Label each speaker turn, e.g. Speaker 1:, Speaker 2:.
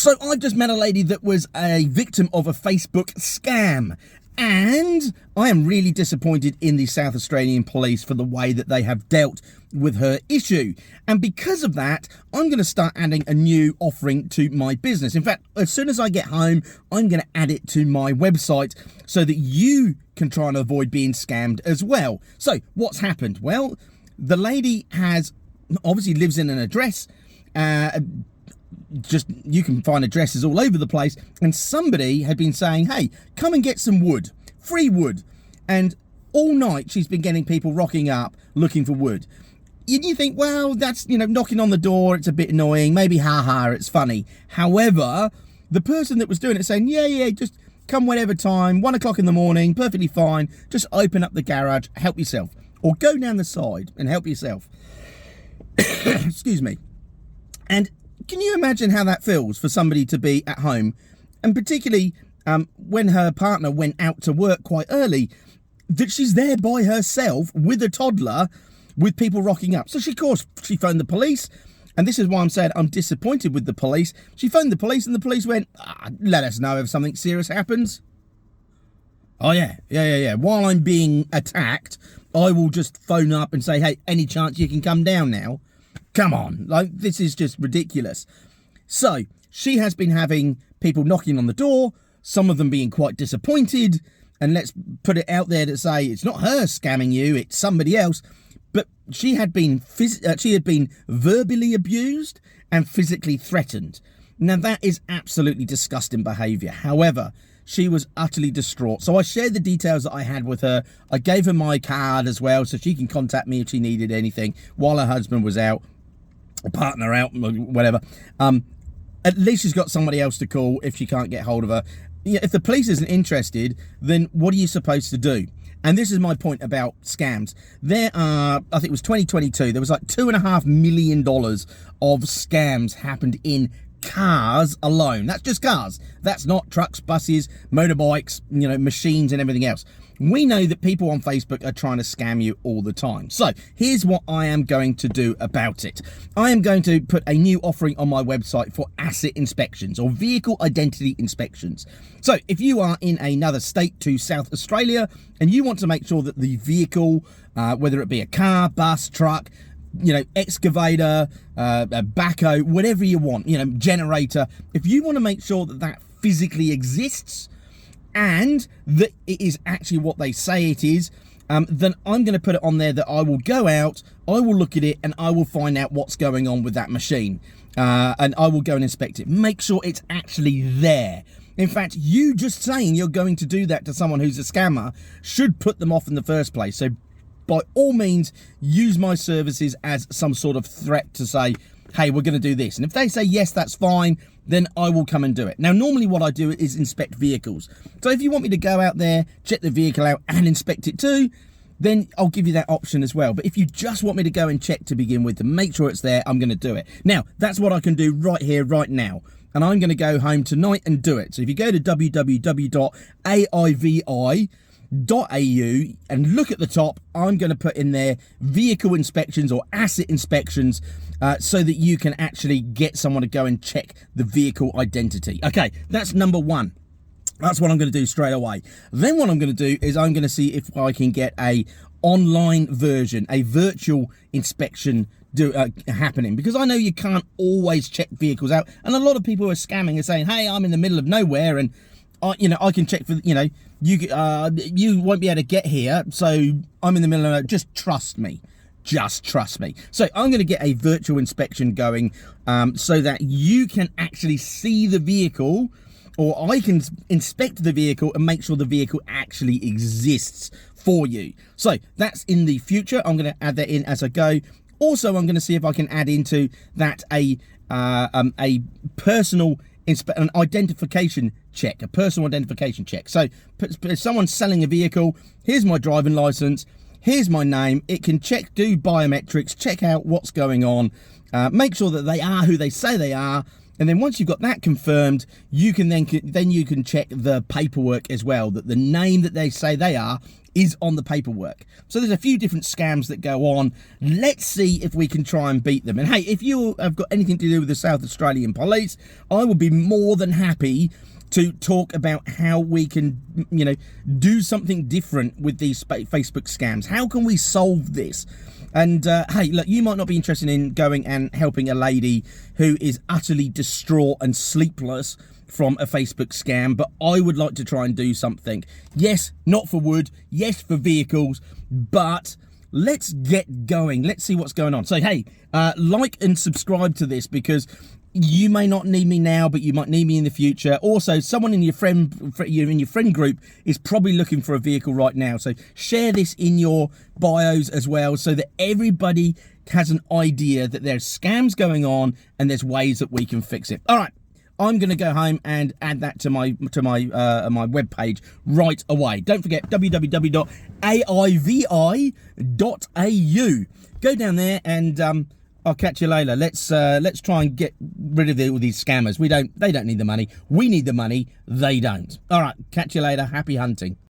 Speaker 1: So I've just met a lady that was a victim of a Facebook scam. And I am really disappointed in the South Australian police for the way that they have dealt with her issue. And because of that, I'm going to start adding a new offering to my business. In fact, as soon as I get home, I'm going to add it to my website so that you can try and avoid being scammed as well. So what's happened? Well, the lady obviously lives in an address. You can find addresses all over the place, and somebody had been saying, hey, come and get some wood, free wood. And all night she's been getting people rocking up looking for wood. You think, well, that's, knocking on the door, it's a bit annoying, maybe it's funny. However, the person that was doing it saying, yeah, just come whatever time, 1 o'clock in the morning, perfectly fine, just open up the garage, help yourself, or go down the side and help yourself. Excuse me. And can you imagine how that feels for somebody to be at home, and particularly when her partner went out to work quite early, that she's there by herself with a toddler with people rocking up? So she phoned the police, and this is why I'm saying I'm disappointed with the police. She phoned the police, and the police went, let us know if something serious happens. Oh yeah. While I'm being attacked, I will just phone up and say, hey, any chance you can come down now? Come on, this is just ridiculous. So she has been having people knocking on the door, some of them being quite disappointed, and let's put it out there to say it's not her scamming you, it's somebody else. But she had been verbally abused and physically threatened. Now that is absolutely disgusting behaviour. However, she was utterly distraught. So I shared the details that I had with her. I gave her my card as well, so she can contact me if she needed anything while her husband was out, a partner out, whatever. At least she's got somebody else to call if she can't get hold of her. If the police isn't interested, then what are you supposed to do? And this is my point about scams. There are, I think it was 2022, there was like $2.5 million of scams happened in cars alone. That's just cars. That's not trucks, buses, motorbikes, machines and everything else. We know that people on Facebook are trying to scam you all the time. So here's what I am going to do about it. I am going to put a new offering on my website for asset inspections or vehicle identity inspections. So if you are in another state to South Australia and you want to make sure that the vehicle, whether it be a car, bus, truck, excavator, a backhoe, whatever you want, generator, if you want to make sure that that physically exists and that it is actually what they say it is, then I'm going to put it on there that I will go out, I will look at it, and I will find out what's going on with that machine. And I will go and inspect it. Make sure it's actually there. In fact, you just saying you're going to do that to someone who's a scammer should put them off in the first place. So by all means, use my services as some sort of threat to say, hey, we're going to do this. And if they say, yes, that's fine, then I will come and do it. Now, normally what I do is inspect vehicles. So if you want me to go out there, check the vehicle out and inspect it too, then I'll give you that option as well. But if you just want me to go and check to begin with to make sure it's there, I'm going to do it. Now, that's what I can do right here, right now. And I'm going to go home tonight and do it. So if you go to www.AllInVehicleInspections.au and look at the top, I'm going to put in there vehicle inspections or asset inspections so that you can actually get someone to go and check the vehicle identity. Okay, that's number one. That's what I'm going to do straight away. Then what I'm going to do is I'm going to see if I can get a online version, a virtual inspection happening, because I know you can't always check vehicles out, and a lot of people are scamming and saying, hey, I'm in the middle of nowhere and I can check for, you won't be able to get here, so I'm in the middle of, just trust me. Just trust me. So I'm going to get a virtual inspection going so that you can actually see the vehicle, or I can inspect the vehicle and make sure the vehicle actually exists for you. So that's in the future. I'm going to add that in as I go. Also, I'm going to see if I can add into that a personal an identification check, a personal identification check. So if someone's selling a vehicle, here's my driving license, here's my name. It can check, do biometrics, check out what's going on, make sure that they are who they say they are, And then once you've got that confirmed, you can then you can check the paperwork as well, that the name that they say they are is on the paperwork. So there's a few different scams that go on. Let's see if we can try and beat them. And hey, if you have got anything to do with the South Australian Police, I would be more than happy to talk about how we can, you know, do something different with these Facebook scams. How can we solve this? And hey, look, you might not be interested in going and helping a lady who is utterly distraught and sleepless from a Facebook scam, but I would like to try and do something. Yes, not for wood, yes, for vehicles, but let's get going. Let's see what's going on. So hey, like and subscribe to this, because you may not need me now, but you might need me in the future. Also, someone in your friend group is probably looking for a vehicle right now. So share this in your bios as well, so that everybody has an idea that there's scams going on and there's ways that we can fix it. All right, I'm going to go home and add that to my my webpage right away. Don't forget www.aivi.au. Go down there and I'll catch you later. Let's try and get rid of all these scammers. They don't need the money. We need the money. They don't. All right, catch you later. Happy hunting.